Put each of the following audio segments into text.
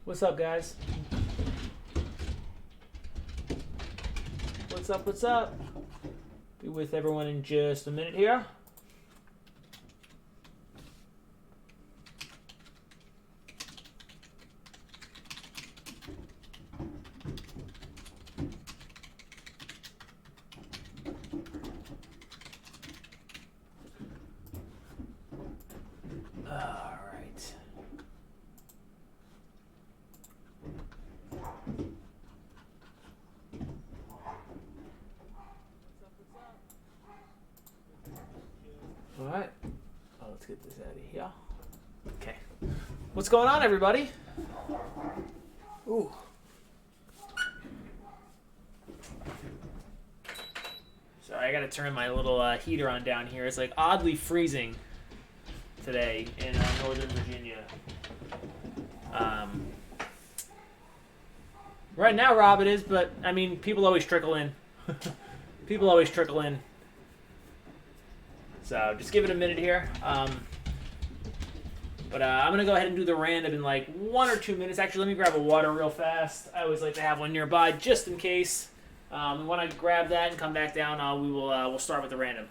What's up, guys? What's up? What's up? Be with everyone in just a minute here. All right. All right. Oh, let's get this out of here. Okay. What's going on, everybody? Ooh. Sorry, I gotta turn my little heater on down here. It's like oddly freezing today in Northern Virginia. Right now, Rob, it is, but I mean, people always trickle in. People always trickle in. So just give it a minute here. But I'm going to go ahead and do the random in like 1 or 2 minutes. Actually, let me grab a water real fast. I always like to have one nearby just in case. And when I grab that and come back down, we'll start with the random.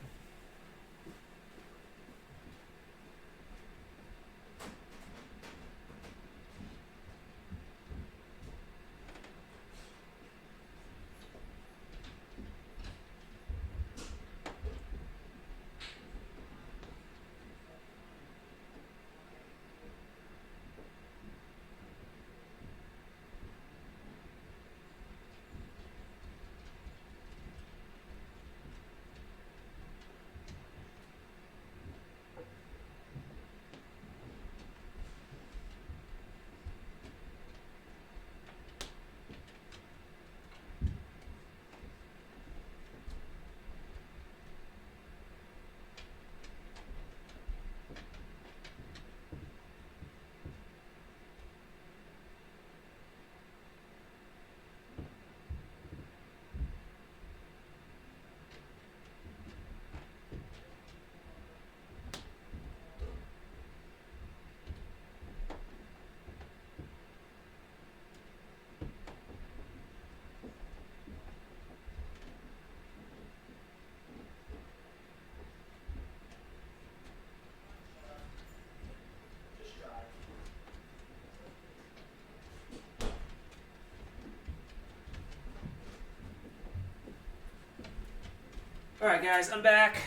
All right, guys, I'm back.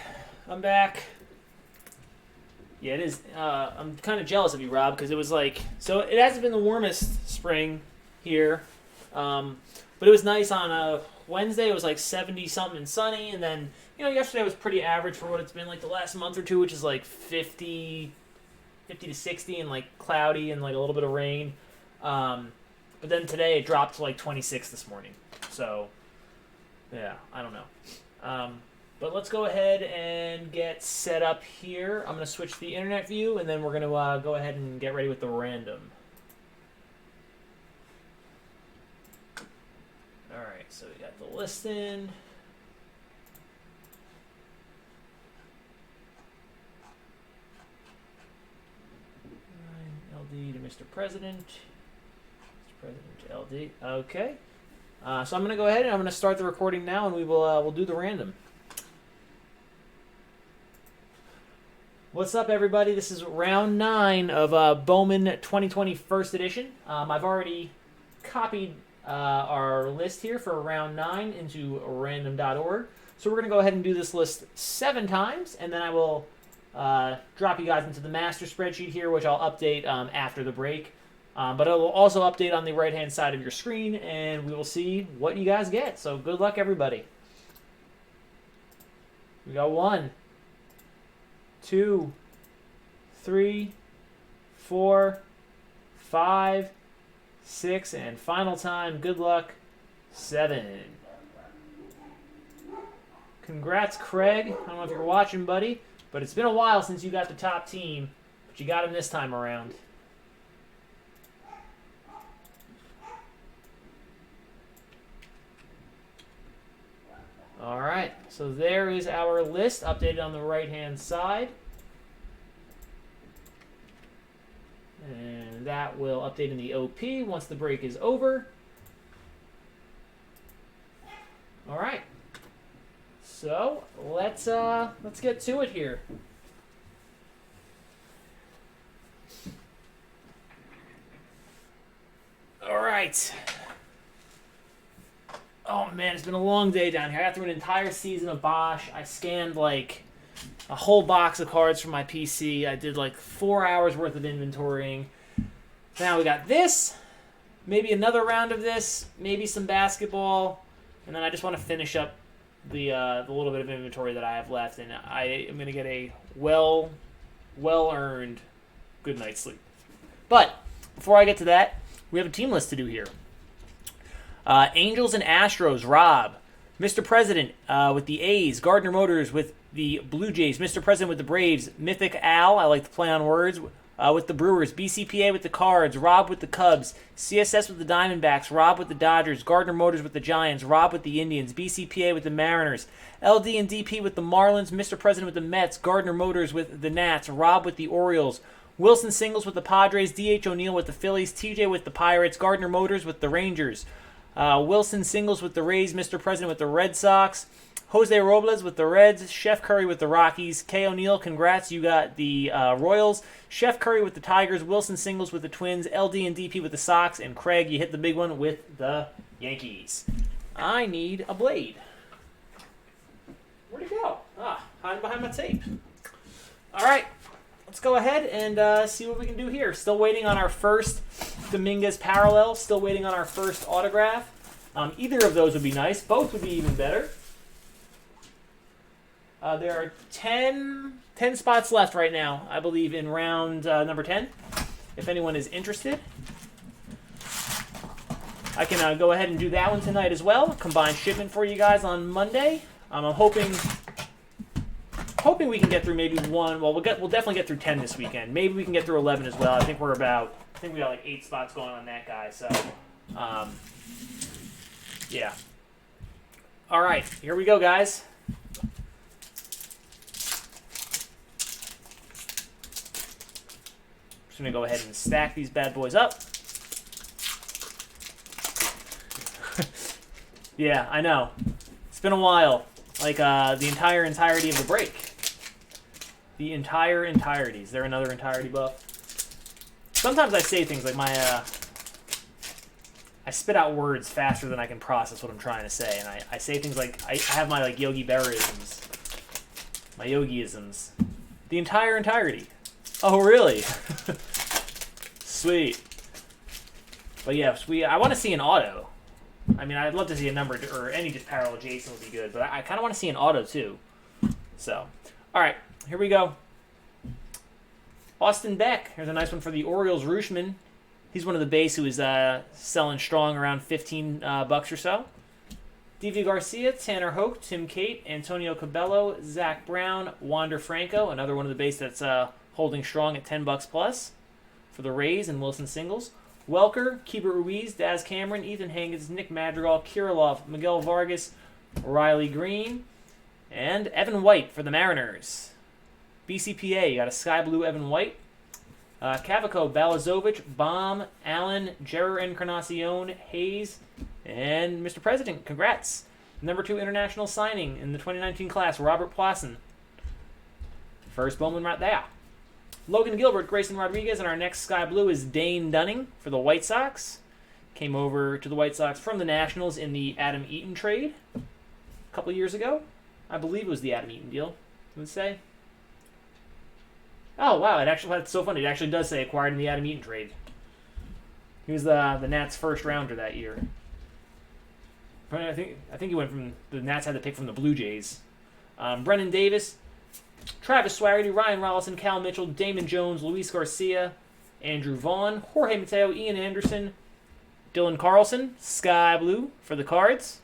Yeah, it is. I'm kind of jealous of you, Rob, because it was like, so it hasn't been the warmest spring here, but it was nice on Wednesday. It was like 70 something and sunny, and then yesterday was pretty average for what it's been like the last month or two, which is like 50 to 60 and like cloudy and like a little bit of rain. But then today it dropped to like 26 this morning. So yeah, I don't know. But let's go ahead and get set up here. I'm going to switch the internet view, and then we're going to go ahead and get ready with the random. All right, so we got the listing. LD to Mr. President. Mr. President to LD. Okay. So I'm going to go ahead and I'm going to start the recording now, and we'll do the random. What's up, everybody? This is round 9 of Bowman 2020 First Edition. I've already copied our list here for round 9 into random.org. So we're going to go ahead and do this list 7 times, and then I will drop you guys into the master spreadsheet here, which I'll update after the break. But it will also update on the right-hand side of your screen, and we will see what you guys get. So good luck, everybody. We got 1, 2, 3, 4, 5, 6, and final time, good luck, 7. Congrats, Craig. I don't know if you're watching, buddy, but it's been a while since you got the top team, but you got him this time around. All right, so there is our list updated on the right-hand side. And that will update in the OP once the break is over. All right. So let's get to it here. All right. Oh man, it's been a long day down here. I got through an entire season of Bosch. I scanned like a whole box of cards from my PC. I did like 4 hours worth of inventorying. Now we got this, maybe another round of this, maybe some basketball, and then I just want to finish up the little bit of inventory that I have left, and I am going to get a well-earned good night's sleep. But before I get to that, we have a team list to do here. Angels and Astros, Rob. Mr. President with the A's. Gardner Motors with the Blue Jays. Mr. President with the Braves. Mythic Al, I like to play on words, with the Brewers. BCPA with the Cards. Rob with the Cubs. CSS with the Diamondbacks. Rob with the Dodgers. Gardner Motors with the Giants. Rob with the Indians. BCPA with the Mariners. LD and DP with the Marlins. Mr. President with the Mets. Gardner Motors with the Nats. Rob with the Orioles. Wilson Singles with the Padres. DH O'Neill with the Phillies. TJ with the Pirates. Gardner Motors with the Rangers. Wilson Singles with the Rays. Mr. President with the Red Sox. Jose Robles with the Reds. Chef Curry with the Rockies. K. O'Neill, congrats. You got the Royals. Chef Curry with the Tigers. Wilson Singles with the Twins. LD and DP with the Sox. And Craig, you hit the big one with the Yankees. I need a blade. Where'd it go? Hiding behind my tape. All right. Let's go ahead and see what we can do here. Still waiting on our first Dominguez parallel. Still waiting on our first autograph. Either of those would be nice. Both would be even better. There are 10 spots left right now, I believe, in round number 10. If anyone is interested, I can go ahead and do that one tonight as well. Combined shipment for you guys on Monday. I'm hoping we can get through maybe one. Well, we'll definitely get through 10 this weekend. Maybe we can get through 11 as well. I think we got like 8 spots going on that guy. So, yeah. All right, here we go, guys. Just gonna go ahead and stack these bad boys up. Yeah, I know. It's been a while. Like the entirety of the break. The entire entirety. Is there another entirety buff? Sometimes I say things like I spit out words faster than I can process what I'm trying to say, and I say things like I have my like Yogi Berra-isms, my Yogi-isms. The entire entirety. Oh really? Sweet. But yeah, I want to see an auto. I mean, I'd love to see a number or any just parallel Jason would be good, but I kind of want to see an auto too. So, all right, here we go. Austin Beck. Here's a nice one for the Orioles. Rooshman. He's one of the base who is selling strong around $15 or so. D.V. Garcia, Tanner Hoke, Tim Cate, Antonio Cabello, Zach Brown, Wander Franco, another one of the base that's holding strong at $10 plus for the Rays and Wilson Singles. Welker, Keibert Ruiz, Daz Cameron, Ethan Hankins, Nick Madrigal, Kirilov, Miguel Vargas, Riley Green, and Evan White for the Mariners. BCPA, you got a sky blue Evan White. Cavaco, Balazovic, Baum, Allen, Jerer Encarnacion, Hayes, and Mr. President, congrats. Number 2 international signing in the 2019 class, Robert Plasson. First Bowman right there. Logan Gilbert, Grayson Rodriguez, and our next sky blue is Dane Dunning for the White Sox. Came over to the White Sox from the Nationals in the Adam Eaton trade a couple years ago. I believe it was the Adam Eaton deal. It would say. Oh wow! That's so funny. It actually does say acquired in the Adam Eaton trade. He was the Nats' first rounder that year. I think he went from the Nats had to pick from the Blue Jays. Brennan Davis, Travis Swaggerty, Ryan Rollison, Cal Mitchell, Damon Jones, Luis Garcia, Andrew Vaughn, Jorge Mateo, Ian Anderson, Dylan Carlson, Sky Blue for the Cards,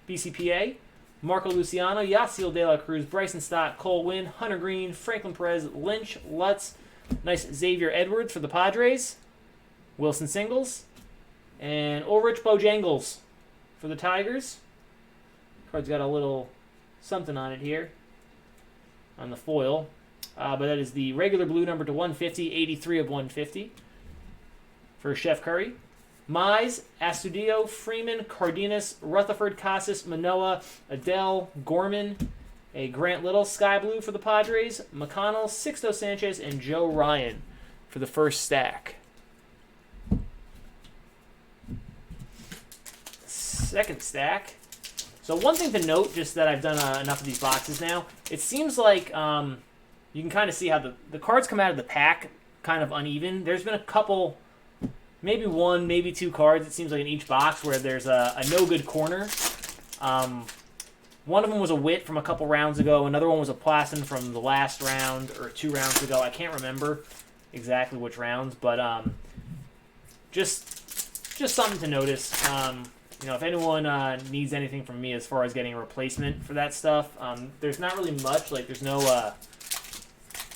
BCPA, Marco Luciano, Yasiel De La Cruz, Bryson Stott, Cole Winn, Hunter Green, Franklin Perez, Lynch, Lutz, nice Xavier Edwards for the Padres, Wilson Singles, and Ulrich Bojangles for the Tigers. Card's got a little something on it here on the foil, but that is the regular blue number to 150, 83 of 150. for Chef Curry. Mize, Astudillo, Freeman, Cardenas, Rutherford, Casas, Manoah, Adele, Gorman, a Grant Little Sky Blue for the Padres, McConnell, Sixto Sanchez, and Joe Ryan for the first stack. Second stack. So one thing to note, just that I've done enough of these boxes now, it seems like you can kind of see how the cards come out of the pack kind of uneven. There's been a couple, maybe one, maybe two cards, it seems like in each box, where there's a no-good corner. One of them was a Witt from a couple rounds ago. Another one was a Plaston from the last round or 2 rounds ago. I can't remember exactly which rounds, but just something to notice. If anyone needs anything from me as far as getting a replacement for that stuff, there's not really much. Like, there's no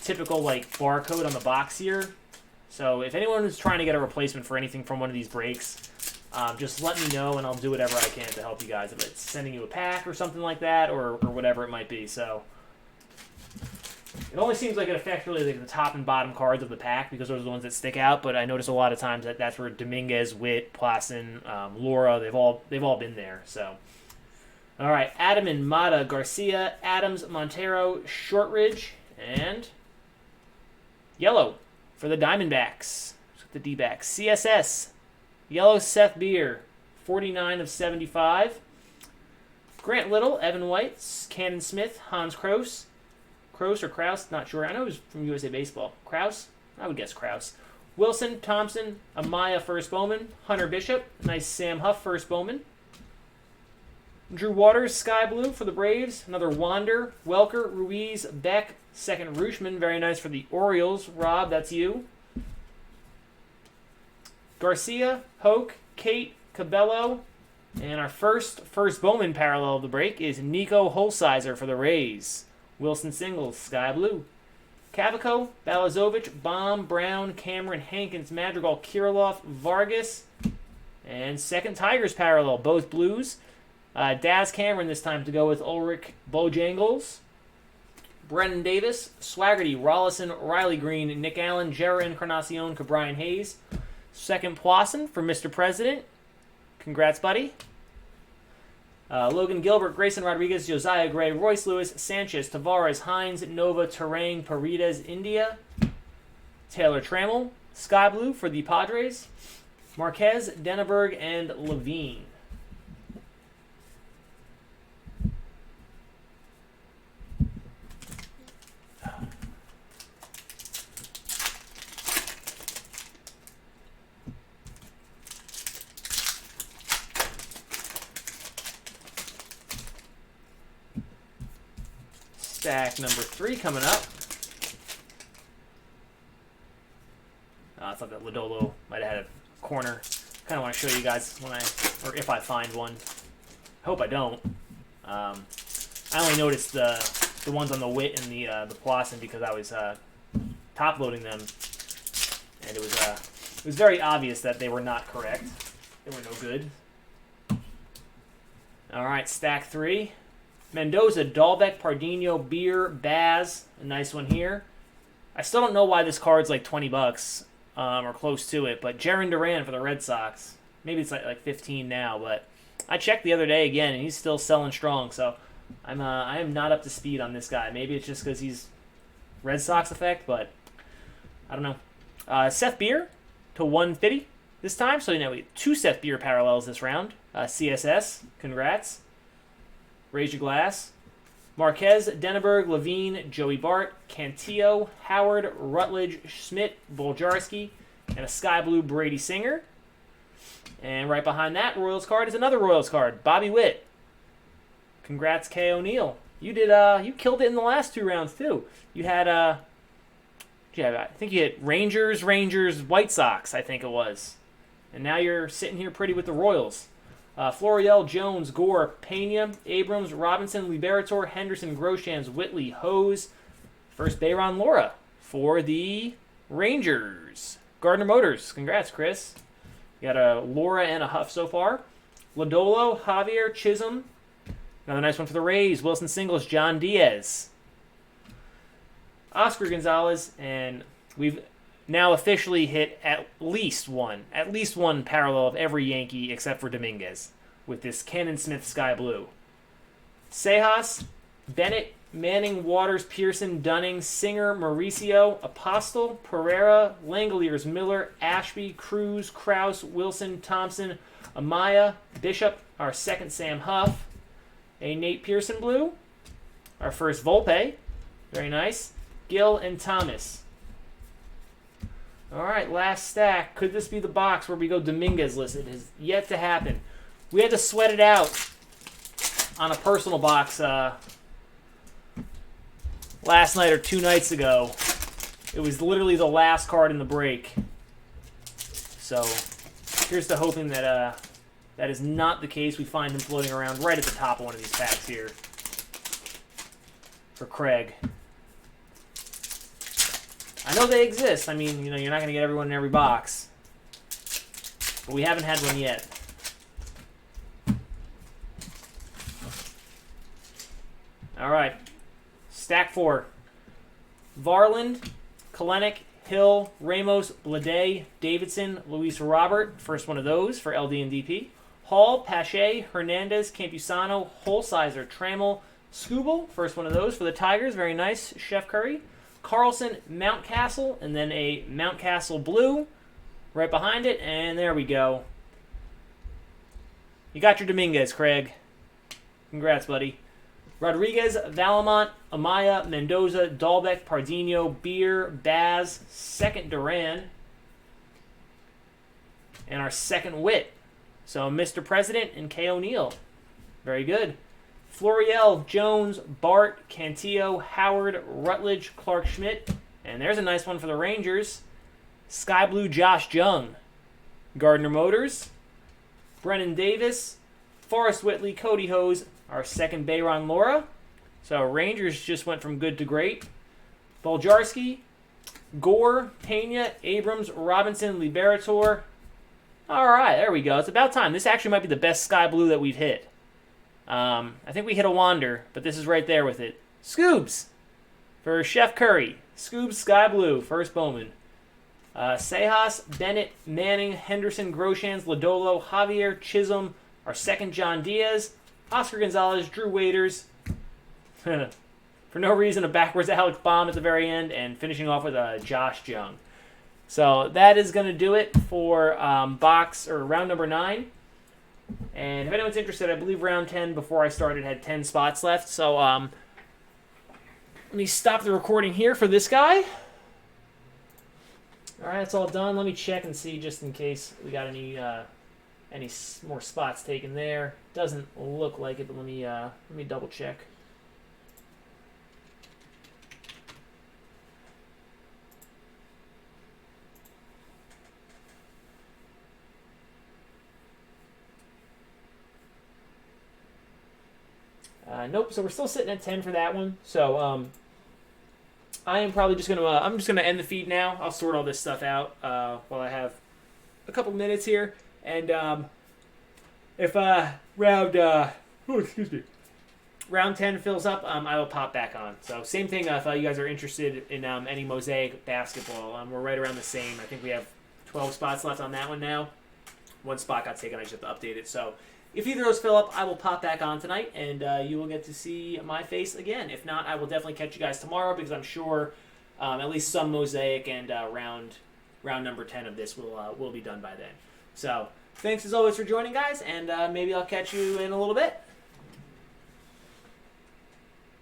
typical barcode on the box here. So if anyone is trying to get a replacement for anything from one of these breaks, just let me know and I'll do whatever I can to help you guys. If it's sending you a pack or something like that, or whatever it might be. So it only seems like it affects really the top and bottom cards of the pack because those are the ones that stick out. But I notice a lot of times that's where Dominguez, Witt, Plaston, Laura, they've all been there. So all right, Adaman, Mata, Garcia, Adams, Montero, Shortridge, and yellow for the Diamondbacks. The D-backs. CSS. Yellow Seth Beer, 49 of 75. Grant Little, Evan White, Cannon Smith, Hans Kroos. Kroos or Kraus, not sure. I know he was from USA Baseball. Kraus? I would guess Kraus. Wilson, Thompson, Amaya first Bowman, Hunter Bishop, nice Sam Huff first Bowman. Drew Waters, Sky Blue for the Braves, another Wander, Welker, Ruiz, Beck, second Rooshman, very nice for the Orioles. Rob, that's you. Garcia, Hoke, Kate, Cabello, and our first Bowman parallel of the break is Nico Holsizer for the Rays. Wilson Singles, Sky Blue. Cavaco, Balazovic, Baum, Brown, Cameron, Hankins, Madrigal, Kirilloff, Vargas, and second Tigers parallel, both blues. Daz Cameron this time to go with Ulrich Bojangles. Brennan Davis, Swaggerty, Rollison, Riley Green, Nick Allen, Jera Encarnacion, Cabrian Hayes. Second Plasson for Mr. President. Congrats, buddy. Logan Gilbert, Grayson Rodriguez, Josiah Gray, Royce Lewis, Sanchez, Tavares, Hines, Nova, Terang, Paredes, India. Taylor Trammell, Sky Blue for the Padres. Marquez, Denneberg, and Levine. Stack number 3 coming up. I thought that Lodolo might have had a corner. Kind of want to show you guys or if I find one. I hope I don't. I only noticed the ones on the Witt and the Plasson because I was top loading them, and it was very obvious that they were not correct. They were no good. All right, stack 3. Mendoza, Dahlbeck, Pardinho, Beer, Baz, a nice one here. I still don't know why this card's like $20 or close to it, but Jarren Duran for the Red Sox. Maybe it's like 15 now, but I checked the other day again, and he's still selling strong. So I am not up to speed on this guy. Maybe it's just because he's Red Sox effect, but I don't know. Seth Beer to 150 this time, so we have 2 Seth Beer parallels this round. CSS, congrats. Raise your glass. Marquez, Denneberg, Levine, Joey Bart, Cantillo, Howard, Rutledge, Schmidt, Boljarski, and a Sky Blue Brady Singer. And right behind that Royals card is another Royals card, Bobby Witt. Congrats, K. O'Neill. You did. You killed it in the last 2 rounds too. You had. I think you hit Rangers, White Sox. I think it was. And now you're sitting here pretty with the Royals. Florial, Jones, Gore, Pena, Abrams, Robinson, Liberator, Henderson, Groshans, Whitley, Hose. First Bayron Laura for the Rangers. Gardner Motors. Congrats, Chris. You got a Laura and a Huff so far. Lodolo, Javier, Chisholm. Another nice one for the Rays. Wilson Singles, John Diaz. Oscar Gonzalez, and we've now officially hit at least one parallel of every Yankee except for Dominguez with this Cannon Smith Sky Blue. Sejas, Bennett, Manning, Waters, Pearson, Dunning, Singer, Mauricio, Apostle, Pereira, Langeliers, Miller, Ashby, Cruz, Krause, Wilson, Thompson, Amaya, Bishop, our second Sam Huff, a Nate Pearson Blue, our first Volpe, very nice, Gill and Thomas. All right, last stack. Could this be the box where we go Dominguez list? It has yet to happen. We had to sweat it out on a personal box last night or 2 nights ago. It was literally the last card in the break. So here's to hoping that that is not the case. We find them floating around right at the top of one of these packs here for Craig. I know they exist. I mean, you're not going to get everyone in every box. But we haven't had one yet. All right. Stack 4. Varland, Kalenic, Hill, Ramos, Blade, Davidson, Luis Robert. First one of those for LD and DP. Hall, Pache, Hernandez, Campusano, Holsizer, Trammell, Skubal. First one of those for the Tigers. Very nice. Chef Curry. Carlson, Mountcastle, and then a Mountcastle Blue right behind it. And there we go. You got your Dominguez, Craig. Congrats, buddy. Rodriguez, Valamont, Amaya, Mendoza, Dahlbeck, Pardinho, Beer, Baz, second Duran, and our second Witt. So Mr. President and K. O'Neill. Very good. Florial, Jones, Bart, Cantillo, Howard, Rutledge, Clark Schmidt. And there's a nice one for the Rangers. Sky Blue Josh Jung. Gardner Motors, Brennan Davis, Forrest Whitley, Cody Hose, our second Bayron Lora. So Rangers just went from good to great. Boljarski, Gore, Pena, Abrams, Robinson, Liberator. All right, there we go. It's about time. This actually might be the best Sky Blue that we've hit. I think we hit a Wander, but this is right there with it. Scoobs for Chef Curry. Scoobs Sky Blue, first Bowman. Sejas, Bennett, Manning, Henderson, Groshans, Lodolo, Javier, Chisholm, our second John Diaz, Oscar Gonzalez, Drew Waiters. For no reason, a backwards Alex Bomb at the very end, and finishing off with a Josh Jung. So that is going to do it for round number 9. And if anyone's interested, I believe round 10 before I started had 10 spots left. So let me stop the recording here for this guy. All right, it's all done. Let me check and see just in case we got any more spots taken there. Doesn't look like it, but let me double check. Nope. So we're still sitting at 10 for that one. So I am probably just gonna end the feed now. I'll sort all this stuff out while I have a couple minutes here, and if round 10 fills up, I will pop back on. So same thing if you guys are interested in any Mosaic basketball. We're right around the same. I think we have 12 spots left on that one now. One spot got taken. I just have to update it. So if either of those fill up, I will pop back on tonight, and you will get to see my face again. If not, I will definitely catch you guys tomorrow, because I'm sure at least some Mosaic and round number 10 of this will be done by then. So thanks as always for joining, guys, and maybe I'll catch you in a little bit.